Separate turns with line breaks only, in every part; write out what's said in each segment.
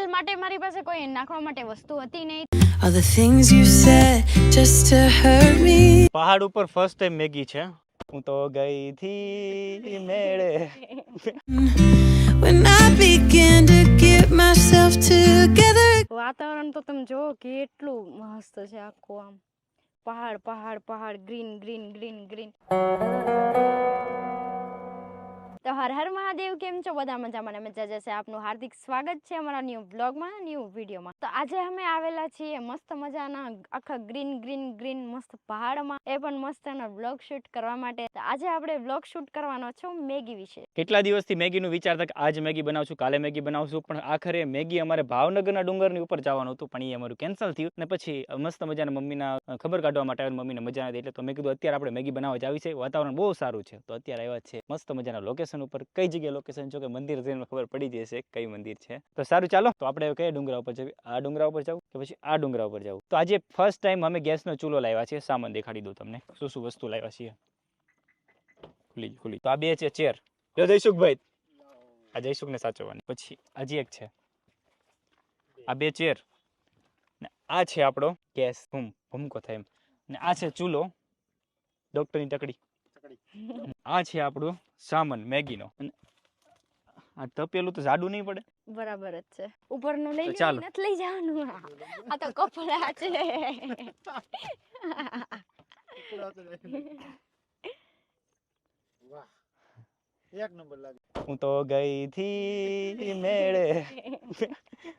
હાલ માટે મારી પાસે કોઈ નાખવા માટે વસ્તુ હતી નહીં.
All the things you said just to hurt me.
પહાડ ઉપર ફર્સ્ટ ટાઈમ મેગી છે. હું તો ગઈ થી મેળે.
When I began to get myself together.
વાતાવરણ તો તમે જો કેટલું મસ્ત છે. આખું આમ પહાડ પહાડ પહાડ, ગ્રીન ગ્રીન ગ્રીન ગ્રીન. તો હર હર મહાદેવ, કેમ છો બધા? મજામાં ને મજા જશે. આપનું હાર્દિક સ્વાગત છે અમારા ન્યૂ બ્લોગમાં, ન્યૂ વિડીયોમાં. તો આજે અમે આવેલા છીએ મસ્ત મજાના આખા ગ્રીન ગ્રીન ગ્રીન મસ્ત પહાડમાં, એ પણ મસ્ત એનો બ્લોગ શૂટ કરવા માટે. તો આજે આપણે બ્લોગ શૂટ કરવાનો છે મેગી વિશે.
કેટલા દિવસથી મેગીનું વિચારતા કે આજ મેગી બનાવશું, કાલે મેગી બનાવશું, પણ આખરે મેગી અમારે ભાવનગરના ડુંગરની ઉપર જવાનું હતું, પણ એ અમારું કેન્સલ થયું. ને પછી મસ્ત મજાના મમ્મીના ખબર કાઢવા માટે આવ્યા. મમ્મીને મજા નથી, એટલે તો મેં કીધું અત્યારે આપણે મેગી બનાવવા જ આવી છે, વાતાવરણ બહુ સારું છે, તો અત્યારે આવ્યા છે મસ્ત મજાના લોકેશન ઉપર. કઈ જગ્યાએ લોકેશન છે કે મંદિર જઈને ખબર પડી જશે કઈ મંદિર છે. તો સારું, ચાલો તો આપણે કયા ડુંગરા ઉપર જઈએ? આ ડુંગરા ઉપર જવું કે પછી આ ડુંગરા ઉપર જવું? તો આજે ફર્સ્ટ ટાઈમ અમે ગેસનો ચૂલો લાવ્યા છે. સામાન દેખાડી દઉં તમને, શું શું વસ્તુ લાવ્યા છીએ. ખુલી તો આ બે છે ચેર. જો જયસુખભાઈ, આ જયસુખ ને સાચવવાની. પછી હજી એક છે, આ બે ચેર, ને આ છે આપણો ગેસ, ભૂમકો થાય એમ, ને આ છે ચૂલો, ડોક્ટરની તકડી. આ છે આપણો સામાન મેગીનો. આ તપેલું તો જાડું નહીં પડે,
બરાબર જ છે. ઉપરનું લઈ
ચાલો.
નથી લઈ જવાનું, આ તો કપડા છે.
એક નંબર લાગે.
હું તો ગઈ થી મેળે.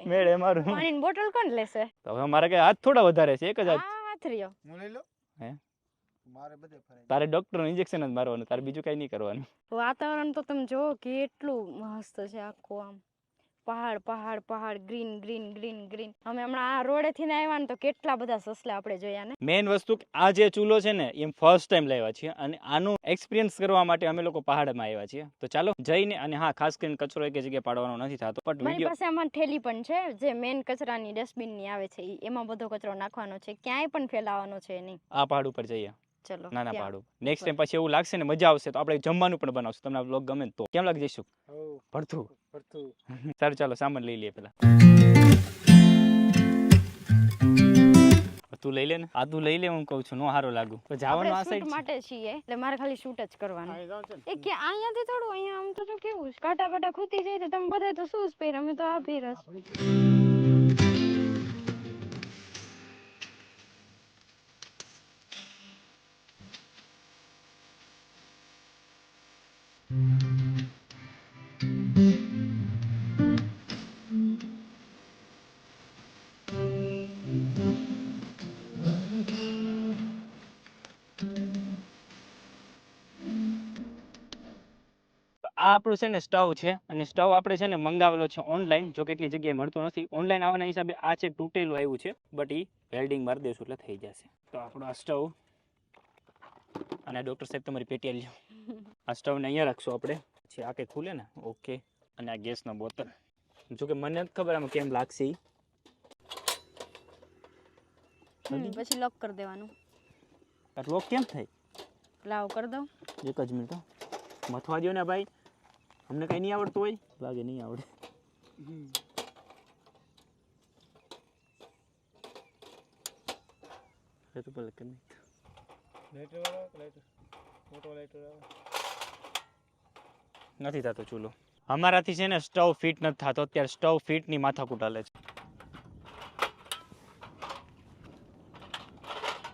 મેળે મારું.
પાણીની બોટલ કોણ લેશે?
તો હવે મારે કઈ હાથ થોડા વધારે છે, એક જ હાથ.
હાથ રહ્યો.
હું લઈ લો.
હે?
મારે બધે ફરાય.
તારે ડોક્ટર ઇન્જેક્શન જ મારવાનું, તારે બીજું કઈ નહીં કરવાનું.
વાતાવરણ તો તમે જો કેટલું મસ્ત છે. આખું આમ પહાડ પહાડ પહાડ, ગ્રીન ગ્રીન ગ્રીન ગ્રીન. અમે હમણાં આ રોડે થી આવ્યા ને તો કેટલા બધા સસલા આપણે જોયા ને.
મેઇન વસ્તુ કે આ જે ચૂલો છે ને એમ ફર્સ્ટ ટાઈમ લાવ્યા છીએ, અને આનું એક્સપિરિયન્સ કરવા માટે અમે લોકો પહાડમાં આવ્યા છીએ. તો ચાલો જઈને, અને હા ખાસ કરીને કચરો એક જગ્યાએ પાડવાનો નથી થતો, પણ
મારી
વિડીયો
પાસે આમાં થેલી પણ છે, જે મેન કચરાની ડસ્ટબિન ની આવે છે, એમાં બધો કચરો નાખવાનો છે, ક્યાંય પણ ફેલાવાનો છે નહીં.
આ પહાડ ઉપર જઈએ,
ચલો
નાના પહાડ ઉપર. નેક્સ્ટ ટાઈમ પછી એવું લાગશે ને મજા આવશે તો આપણે જમવાનું પણ બનાવશું. તમને બ્લોગ ગમે તો કેમ લાગી જઈશું?
હો
ભરતું.
ફરતું.
સારું, ચાલો સામાન લઈ લઈએ પેલા. તું લઈ લે ને. આ તું લઈ લે, હું કહું છું, નો હારો લાગુ તો જવાનું આ
શૂટ
સાઈડ
માટે છીએ, એટલે મારે ખાલી શૂટ જ કરવાનું.
અહીં જાવ છે ને.
એ કે અહીંયાથી થોડું, અહીંયા આમ તો કેવું કાંટા બાટા ખૂતી જાય તો તમે બધા તો શૂઝ પહેર, અમે તો આ પહેરસ.
આ આપણું છે ને સ્ટવ છે, અને સ્ટવ આપણે છે ને મંગાવેલો છે ઓનલાઈન. જો કેટલી જગ્યાએ મળતો નથી ઓનલાઈન આવવાના હિસાબે. આ છે તૂટેલું આવ્યું છે, બટ એ વેલ્ડિંગ મારી દેશું એટલે થઈ જશે. તો આપણો આ સ્ટવ, અને ડૉક્ટર સાહેબ તમારી પેટી લ્યો. આ સ્ટવને અહીંયા રાખશું આપણે. પછી આ કંઈ ખુલે ને, ઓકે. અને આ ગેસનો બોતલ, જોકે મને નથી ખબર આમાં કેમ લાગશે ઈ.
પછી લોક કરી દેવાનું.
લોક કેમ થાય?
લાવ કરી દઉં.
એક જ મિનિટ, મથવા દો ને ભાઈ, અમને કઈ નહીં આવડતું હોય લાગે. નહીં આવડે. તો ભલે કરી
લાઈટર વાળો કે લાઈટર? મોટો લાઈટર આવે.
નથી થતો ચૂલો અમારાથી છે ને. સ્ટવ ફિટ નથી થતો અત્યારે. સ્ટવ ફિટની માથાકૂટ હાલે છે.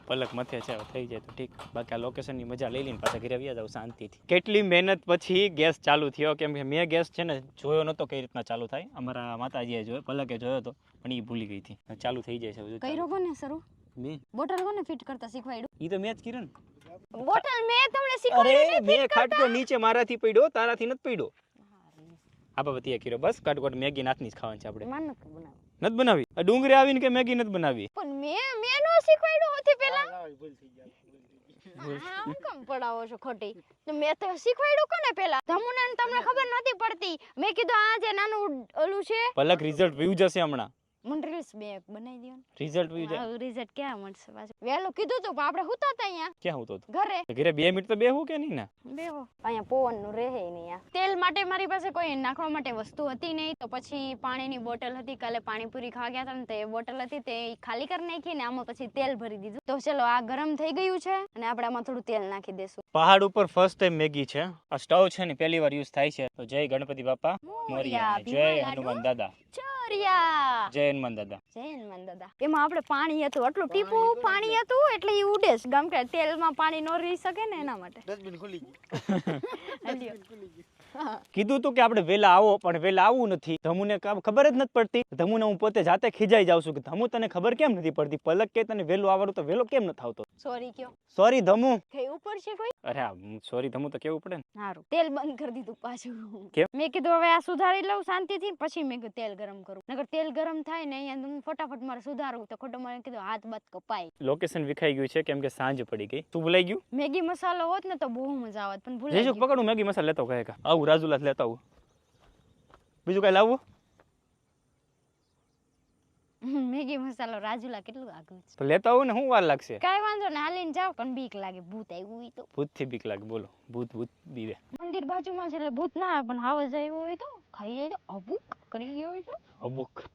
પલક મથે છે, થઈ જાય તો ઠીક, બાકી આ લોકેશનની મજા લઈ લઈને પાછા ઘરે આવ્યા જાવ શાંતિથી. કેટલી મહેનત પછી ગેસ ચાલુ થયો, કેમ કે મેં ગેસ છે ને જોયો નહોતો કઈ રીતના ચાલુ થાય. અમારા માતાજીએ જોયો, પલકે જોયો હતો, પણ એ ભૂલી ગઈ હતી. ચાલુ થઈ જાય છે.
કઈ રોગો ને શરૂ
મેં
બોટલ કોને ફિટ કરતા શીખવાડ્યું?
ઈ તો મેં જ કર્યું ને.
બોટલ મેં તમને
અરે
શીખવાડ્યું.
મેં ખાટકો નીચે મારાથી પડ્યો, તારાથી નથી પડ્યો. આ બાબતીએ કર્યો. બસ કાટકોટ મેગી નાથની જ ખાવાની છે આપણે.
માન નથી બનાવ.
નથી બનાવી? આ ડુંગરે આવીને કે મેગી નથી બનાવી?
પણ મેં નો શીખવાડ્યું હોતી પેલા.
ના ભૂલ થઈ ગયા.
હા, હું કેમ પડાવો છો ખોટી? તો મેં તો શીખવાડ્યું કોને પેલા? ધમુને તમને ખબર નથી પડતી. મેં કીધું આ જે નાનું ઓલું છે.
પલક રિઝલ્ટ વ્યૂ જશે હમણાં.
મને રીલ્સ બે બનાવી દો
રિઝલ્ટ વયું જાય
ને રિઝલ્ટ ક્યાં મળશે પાછું વહેલું કીધું તું પણ આપણે હુતા હતા અહીંયા
ક્યાં હું તો
ઘરે
ઘરે 2 મિનિટ તો બેહું કે નહીં ના
બેહો અહીંયા પવન નું રહે નહીં આ તેલ માટે મારી પાસે કોઈ નાખવા માટે વસ્તુ હતી નહીં તો પછી પાણીની બોટલ હતી કાલે પાણીપુરી ખાવા ગયા હતા ને તે બોટલ હતી તે ખાલી કરી નાખી ને આમાં પછી તેલ ભરી દીધું તો ચલો આ ગરમ થઈ ગયું છે અને આપણે આમાં થોડું તેલ નાખી દેશું
પહાડ ઉપર ફર્સ્ટ ટાઈમ મેગી છે આ સ્ટવ છે ને પહેલી વાર યુઝ થાય છે તો જય ગણપતિ બાપા મોરિયા જય હનુમાન દાદા
ચોરિયા
જય હનુમાન દાદા
જય હનુમાન દાદા એમાં આપણે પાણી હતું આટલું ટીપું પાણી હતું એટલે એ ઉડે છે ગમ કે તેલમાં પાણી ન રહી શકે ને એના માટે
ડસ્ટબિન ખુલી ગયું
કીધું તું કે આપણે વેલા આવો પણ વેલા આવવું નથી ધમુને ખબર જ નથી પડતી ધમુને હું પોતે જાતે ખીજાઈ જાઉં છું કે ધમુ તને ખબર કેમ નથી પડતી પલક કે તને વેલું આવવાનું તો વેલો કેમ નથી આવતો
સોરી કયો
સોરી ધમુ
કઈ ઉપર છે કોઈ
અરે સોરી ધમુ તો કેવું પડે ને
સારું તેલ બંધ કરી દીધું પાછું
કેમ?
મેં કીધું હવે આ સુધારી લઉં શાંતિથી પછી મેં કીધું તેલ ગરમ કરું નકર તેલ ગરમ થાય ને અહીંયા હું ફટાફટ મારે સુધારવું તો ખોટો મારે કીધું હાથ બાત કપાય
લોકેશન વિખાઈ ગયું છે કેમ કે સાંજ પડી ગઈ તું ભૂલાઈ ગયું
મેગી મસાલો હોત ને તો બહુ મજા આવત પણ ભૂલાઈ
જઈશું
ગયું.
પકડું મેગી મસાલા લેતો કહે કા આવું રાજુલા લેતા આવું બીજું કઈ લાવવું
મેગી મસાલો રાજુલા કેટલું આગળ છે
તો લેતા આવું ને શું વાર લાગશે
કાઈ વાંધો ને હાલીને જાવ પણ બીક લાગે ભૂત આવ્યું હોય તો
ભૂત થી બીક લાગે બોલો ભૂત બીવે
મંદિર બાજુમાં છે એટલે ભૂત ના આવે પણ હાવ જાય હોય તો ખાઈ જાય તો અબુક કરી ગયો હોય તો
અબુક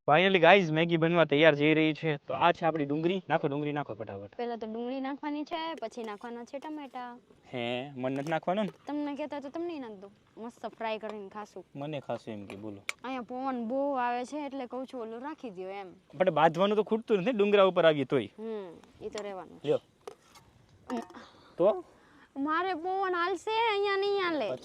ફાઇનલી ગાઈઝ મેગી બનવા તૈયાર જઈ રહી છે તો આ છે આપણી ડુંગળી નાખો ફટાફટ
પહેલા તો ડુંગળી નાખવાની છે પછી નાખવાના છે ટમેટા
હે મને નથી નાખવાનું ને
તમને કહેતા તો તમને નાખ દો મસ્ત ફ્રાય કરીને ખાશું
મને ખાસું એમ કે બોલો
અહીંયા પવન બહુ આવે છે એટલે કહું છું ઓલું રાખી દો એમ
આપણે બાંધવાનું તો ખૂટતું નથી ડુંગરા ઉપર આવીએ તોય
એ તો રહેવાનું
લ્યો તો
મારે પવન હાલશે અહીંયા નહીં હાલે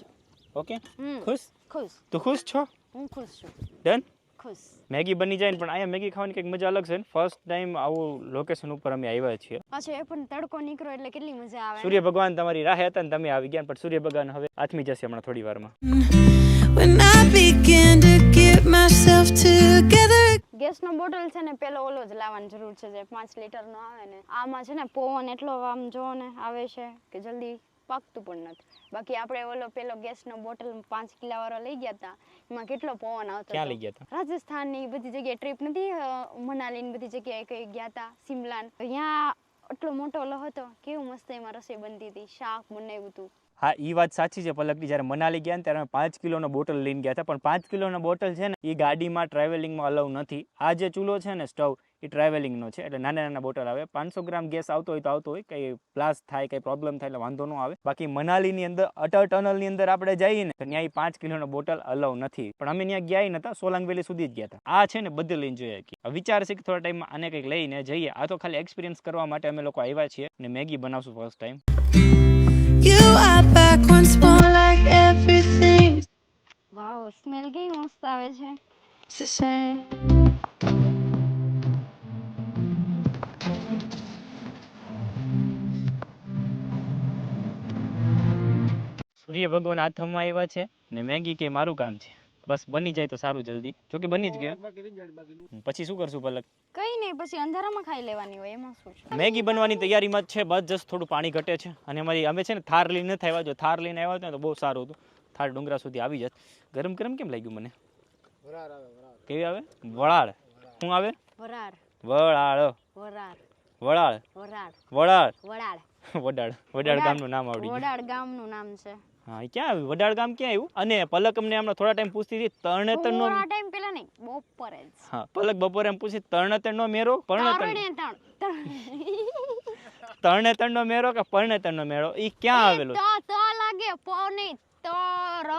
ઓકે
હમ.
ખુશ
ખુશ
તું ખુશ છો
હું ખુશ છું
ડન
ખુશ
મેગી બની જાય ને પણ અહીંયા મેગી ખાવાની કંઈક મજા અલગ છે ને ફર્સ્ટ ટાઈમ આવું લોકેશન ઉપર અમે આવ્યા છીએ
પાછો એ પણ તડકો નીકળો એટલે કેટલી મજા આવે
સૂર્ય ભગવાન તમારી રાહે હતા ને તમે આવી ગયા પણ સૂર્ય ભગવાન હવે આથમી જશે હમણાં થોડી વારમાં
when I began to get myself together.
ગેસનો બોટલ છે ને પેલો ઓલો જ લાવવાની જરૂર છે જે 5 લીટરનો આવે ને આમાં છે ને પવન એટલો આમ જો ને આવે છે કે જલ્દી પાકતું પણ નથી બાકી આપણે ઓલો પેલો ગેસનો બોટલ 5 કિલા વાળો લઈ ગયા હતા એમાં કેટલો પવન આવતો
ક્યાં
હતો.
લઈ ગયા હતા
રાજસ્થાન ની બધી જગ્યાએ ટ્રીપ નથી મનાલી ની બધી જગ્યાએ કઈ ગયા હતા સિમલા ને ત્યાં એટલો મોટો ઓલો હતો કેવું મસ્ત એમાં રસોઈ બનતી હતી શાક બનાવ્યું હતું
હા એ વાત સાચી છે પલકની જ્યારે મનાલી ગયા ને ત્યારે અમે 5 કિલોનો બોટલ લઈને ગયા હતા પણ 5 કિલોનો બોટલ છે ને એ ગાડીમાં ટ્રાવેલિંગમાં અલાઉ નથી આ જે ચૂલો છે ને સ્ટવ એ ટ્રાવેલિંગનો છે એટલે નાના બોટલ આવે 500 ગ્રામ ગેસ આવતો હોય તો આવતો હોય કંઈ બ્લાસ્ટ થાય કંઈ પ્રોબ્લેમ થાય એટલે વાંધો ન આવે બાકી મનાલીની અંદર અટલ ટનલની અંદર આપણે જઈએ ને તો ત્યાં 5 કિલોનો બોટલ અલાઉ નથી પણ અમે ત્યાં ગયા નતા સોલાંગ વેલી સુધી જ ગયા હતા આ છે ને બધે લઈને જોઈએ કે વિચાર છે કે થોડા ટાઈમમાં આને કંઈક લઈને જઈએ આ તો ખાલી એક્સપિરિયન્સ કરવા માટે અમે લોકો આવ્યા છીએ અને મેગી બનાવશું first time
You are back once more like everything.
Wow smell કેવી મસ્ત આવે છે
It's the same.
સૂર્ય ભગવાન હાથમાં આવ્યા છે ને મેગી કે મારું કામ છે બસ બની જાય તો સારું જલ્દી જોકે બની જ ગયા
બાકી રિઝલ્ટ બાકી
પછી શું કરશું પલક
કઈ નહીં પછી અંધારામાં ખાઈ લેવાની હોય એમાં શું છે
મેગી બનવાની તૈયારીમાં જ છે બસ જસ્ટ થોડું પાણી ઘટે છે અને અમારી અમે છે ને થાર લઈને નથી આવ્યા જો થાર લઈને આવ્યા હતા ને તો બહુ સારું હતું થાર ડુંગરા સુધી આવી જત ગરમ ગરમ કેમ લાગ્યું મને
વરાળ આવે વરાળ
કેવી આવે વળાળ શું આવે
વરાળ
વળાળ
વરાળ
વળાળ
વરાળ
વળાળ
વડાળ
વડાળ વડાળ ગામનું નામ આવડી ગયું
વડાળ ગામનું નામ છે
હા એ ક્યાં આવ્યું વડાળ ગામ ક્યાં આવ્યું અને પલક અમને હમણાં થોડા ટાઈમ પૂછતી હતી તરણેતરનો
થોડા ટાઈમ પહેલા નહીં બપોરે જ
હા પલક બપોરે એમ પૂછી તરણેતરનો મેરો તરણેતરનો મેરો કે પરણેતરનો મેળો એ ક્યાં આવેલો
તો લાગે પ નહીં તો ર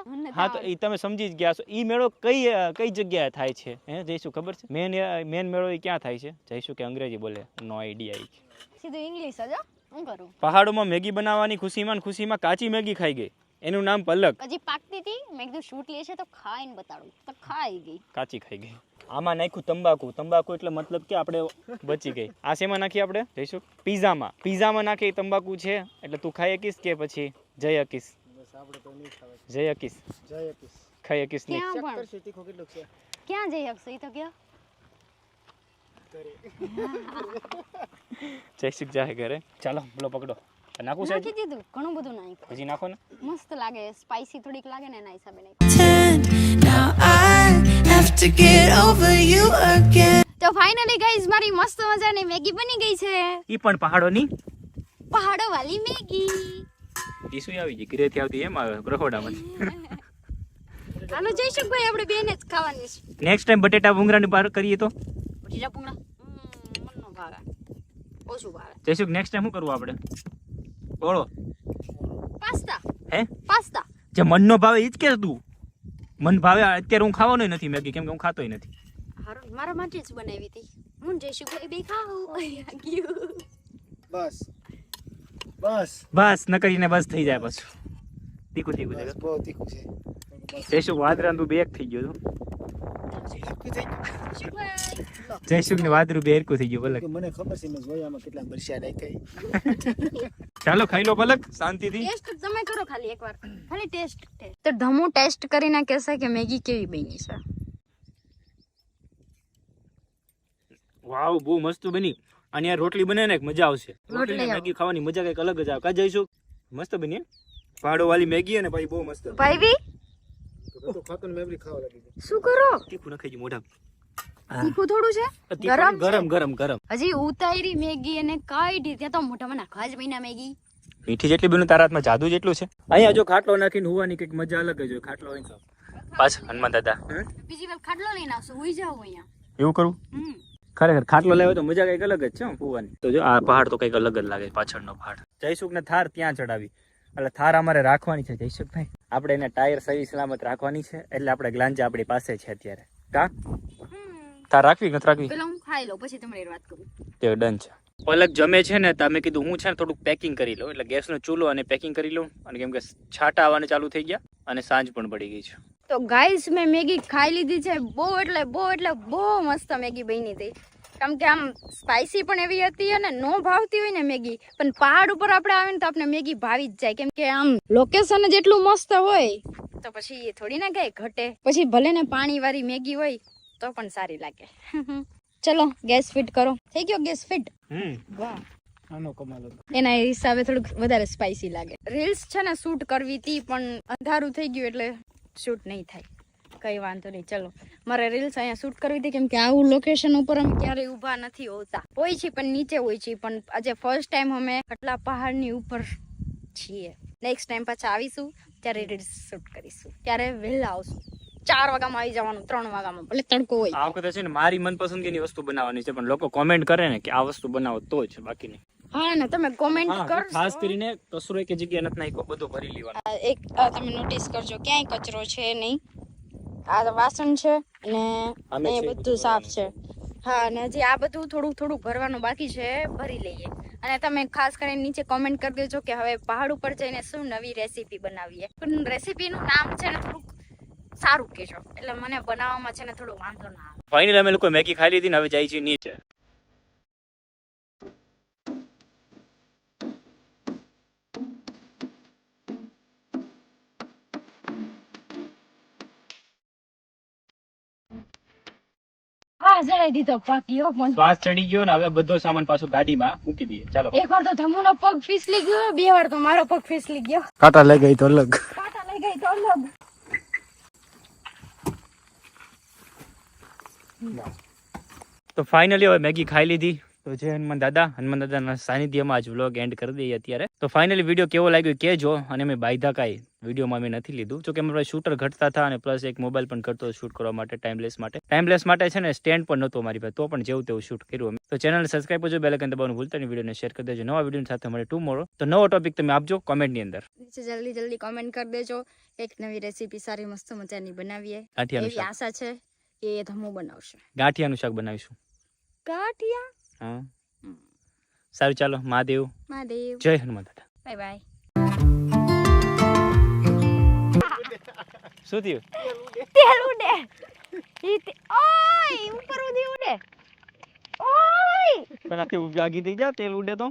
ણ
હા તો એ તમે સમજી જ ગયા છો ઈ મેળો કઈ જગ્યાએ થાય છે હે જઈશું ખબર છે મેન મેળો એ ક્યાં થાય છે જઈશું કે અંગ્રેજી બોલે નો આઈડિયા
સીધું ઇંગ્લિશ જ હું કરું
પહાડોમાં મેગી બનાવવાની ખુશીમાં કાચી મેગી ખાઈ ગઈ એનું નામ પલક
હજી પાકતી હતી મેં કીધું શૂટ લે છે તો ખાઈને બતાડું તો ખાઈ ગઈ
કાચી ખાઈ ગઈ આમાં નાખ્યું તંબાકુ એટલે મતલબ કે આપણે બચી ગઈ આ શેમાં નાખી આપણે જઈશું પીઝામાં નાખી તંબાકુ છે એટલે તું ખાઈ શકીશ કે પછી જઈ શકીશ
બસ આપણે તો નહીં ખાવે
જઈ શકીશ
જય આપીશ
ખાઈ શકીશ નહીં
ક્યાં
ચેક
પણ
કરશું તીખો કેટલું છે
ક્યાં જઈ શકશે એ તો કયો
જયસુખ જાય ઘરે. ચાલો બોલો પકડો. નાખું છે
નાખી દીધું, ઘણું બધું નાખ્યું.
હજી નાખો ને.
મસ્ત લાગે, સ્પાઈસી થોડીક લાગે ને એના હિસાબે નાખ્યું.
10. Now I have to get over you again.
તો ફાઇનલી ગાઈઝ મારી મસ્ત મજાની મેગી બની ગઈ છે.
ઈ પણ પહાડોની
પહાડો વાલી મેગી.
ઈ શું આવી ગઈ ઘરેથી આવતી એમ આવે રખોડામાંથી.
હાલો જયસુખ ભાઈ, આપણે બેને જ ખાવાની છે.
નેક્સ્ટ ટાઈમ બટેટા ભૂંગરાની પાર કરીએ તો
બટેટા પૂંગડા મનનો ભાવે, ઓછું ભાવે.
જયસુખ નેક્સ્ટ ટાઈમ શું કરવું આપણે? બોલો.
પાસ્તા.
હે
પાસ્તા.
જે મનનો ભાવે ઈ જ કે તું. મન ભાવે અત્યારે હું ખાવાનો નથી મેગી, કેમ કે હું ખાતોય નથી.
હારું, મારા માટે જ બનાવી હતી. હું જયસુખ ભાઈ બે ખાવ.
બસ બસ
બસ ન કરીને બસ થઈ જાય પાછું. તીખું તીખું
બસ
છે.
બહુ તીખું છે.
જયસુખ વાદરા તું બેક થઈ ગયો. જયસુખ ને વાદરું બે હરખું થઈ ગયું પલક.
કે મને ખબર છે મેં જોયામાં કેટલા મરચા નાખ્યા.
ચાલો ખાઈ લો પલક શાંતિથી.
ટેસ્ટ તમે કરો ખાલી એકવાર, ખાલી ટેસ્ટ. તો ધમુ ટેસ્ટ કરીને કહેશે કે મેગી કેવી બની છે.
વાવ બહુ મસ્ત બની. અને યાર રોટલી બને ને મજા આવશે.
રોટલી
રોટલી
આવ.
મેગી ખાવાની મજા કઈક અલગ જ આવે. કા જઈશું મસ્ત બની પહાડો વાળી મેગી અને ભાઈ બહુ મસ્ત.
ભાઈ બી
તો ખાતો ને મેબરી ખાવા લાગી ગઈ.
શું કરો?
તીખું નખાઈ ગયું મોઢા.
તીખું થોડું છે.
ગરમ
ગરમ
ગરમ ગરમ ગરમ.
હજી ઉતારી મેગી અને કાઢી ત્યાં તો મોઢામાં નાખવા જ મહિના મેગી.
મીઠી જેટલી બનું તારા હાથમાં જાદુ જેટલું છે. અહીંયા જો ખાટલો નાખીને હોવાની કઈક મજા અલગ જ હોય. ખાટલો હોય તો પાછ હનુમાન દાદા
બીજી વાર ખાટલો લઈને આવશો, હુઈ જાવ અહીંયા.
એવું કરું. ખરેખર ખાટલો લેવો તો મજા કઈક અલગ જ છે હોવાની. તો જો આ પહાડ તો કઈક અલગ જ લાગે. પાછળનો પહાડ. જયસુખ ને થાર ત્યાં ચડાવી. એટલે થાર અમારે રાખવાની છે જયસુખભાઈ. આપણે એને ટાયર સહી સલામત રાખવાની છે. એટલે આપણે ગ્લાંજા આપણી પાસે છે અત્યારે. કા થાર રાખવી કે નથી રાખવી?
પેલા હું ખાઈ લઉં પછી તમારી વાત કરું.
તે ડન છે. પલક જમે છે ને તમે કીધું હું છે ને થોડુંક પેકિંગ કરી લઉં. એટલે ગેસનો ચૂલો અને પેકિંગ કરી લઉં. અને કેમ કે છાંટા આવવાને ચાલુ થઈ ગયા અને સાંજ પણ પડી ગઈ છે. તો
ગાઈસ મેં મેગી ખાઈ લીધી છે. બહુ મસ્ત મેગી બની હતી. કેમ કે આમ સ્પાઈસી પણ એવી હતી અને નો ભાવતી હોય ને મેગી, પણ પહાડ ઉપર આપણે આવે ને તો આપણે મેગી ભાવી જ જાય. કેમ કે આમ લોકેશન જ એટલું મસ્ત હોય તો પછી એ થોડી ના કઈ ઘટે. પછી ભલે ને પાણી વાળી મેગી હોય તો પણ સારી લાગે. ચલો ગેસ ફિટ કરો. થઈ ગયો ગેસ ફિટ? વાહ,
આનો કમાલ હતો.
એના હિસાબે થોડુંક વધારે સ્પાઈસી લાગે. રીલ્સ છે ને શૂટ કરવી હતી પણ અંધારું થઈ ગયું એટલે શૂટ નહીં થાય. કઈ વાંધો નહીં, ચલો મારે રીલ્સ અહીંયા શૂટ કરવી હતી. કેમ કે આવું લોકેશન ઉપર અમે ક્યારેય ઊભા નથી હોતા. હોય છે પણ નીચે હોય છે. પણ આજે ફર્સ્ટ ટાઈમ અમે આટલા પહાડની ઉપર છીએ. નેક્સ્ટ ટાઈમ પાછા આવીશું ત્યારે રીલ્સ શૂટ કરીશું. ત્યારે વહેલા આવશું. 4 વાગ્યામાં આવી જવાનું, 3 વાગ્યામાં, ભલે તડકો હોય.
આ વખતે છે ને મારી મનપસંદગીની વસ્તુ બનાવવાની છે. પણ લોકો કોમેન્ટ કરે ને કે આ વસ્તુ બનાવો તો જ, બાકી નહીં.
હા ને તમે કોમેન્ટ કરશો.
ખાસ કરીને કચરો એક જગ્યાએ નથી નાખ્યો, બધું ભરી લેવાનું.
એક તમે નોટિસ કરજો ક્યાંય કચરો છે નહીં. આ વાસણ છે અને અહીંયા બધું સાફ છે. હા, અને હજી આ બધું થોડું ભરવાનું બાકી છે, ભરી લઈએ. અને તમે ખાસ કરીને નીચે કોમેન્ટ કરી દેજો કે હવે પહાડ ઉપર જઈને શું નવી રેસીપી બનાવીએ. પણ રેસીપીનું નામ છે ને થોડુંક સારું કહેજો, એટલે મને બનાવવામાં છે ને થોડું વાંધો ના આવે.
ફાઇનલી અમે લોકો મેગી ખાઈ લીધી ને હવે જાય છે નીચે.
હા, જણાઈ દીધો બાકી હો પણ
શ્વાસ ચડી ગયો ને હવે બધો સામાન પાછો ગાડીમાં મૂકી દઈએ. ચાલો.
એકવાર તો ધમુનો પગ ફીસલી ગયો, 2 વાર તો મારો પગ ફીસલી ગયો.
કાંટા લઈ ગઈ તો અલગ.
કાંટા લઈ ગઈ તો અલગ.
તો ફાઇનલી હવે મેગી ખાઈ લીધી. તો જે હનુમાન દાદાના સાનિધ્યમાં જ વ્લોગ એન્ડ કરી દઈએ અત્યારે. તો ફાઇનલી વિડીયો કેવો લાગ્યો કહેજો. અને મેં બાયધા કાંઈ વિડીયોમાં મેં નથી લીધું, જો કે અમારા શૂટર ઘટતા હતા અને પ્લસ એક મોબાઈલ પણ કરતો શૂટ કરવા માટે ટાઈમલેસ માટે છે ને સ્ટેન્ડ પણ નહોતો મારી પાસે, તો પણ જેવું તેવું શૂટ કર્યું અમે. તો ચેનલ સબસ્ક્રાઈબ કરજો, બેલ આઇકન દબાવવાનું ભૂલતા નહીં, વિડીયોને શેર કરી દેજો. નવા વિડીયો સાથે મળે ટુમોરો. તો નવો ટોપિક તમે આપજો કોમેન્ટની અંદર.
જલ્દી કોમેન્ટ કરી દેજો. એક નવી રેસીપી સારી મસ્ત મજાની બનાવીએ
ગાંઠિયાનું
એવી
શાક.
આશા છે કે ધમુ બનાવશે.
ગાંઠિયાનું શાક બનાવીશું.
ગાંઠિયા.
હા, સારું, ચાલો. મહાદેવ. જય હનુમાન દાદા.
Bye bye.
શું થયું?
તેલ ઉડે. ઓય ઉપર ઉડી ઉડે. ઓય
પણ આથી આગી થઈ જા, તેલ ઉડે તો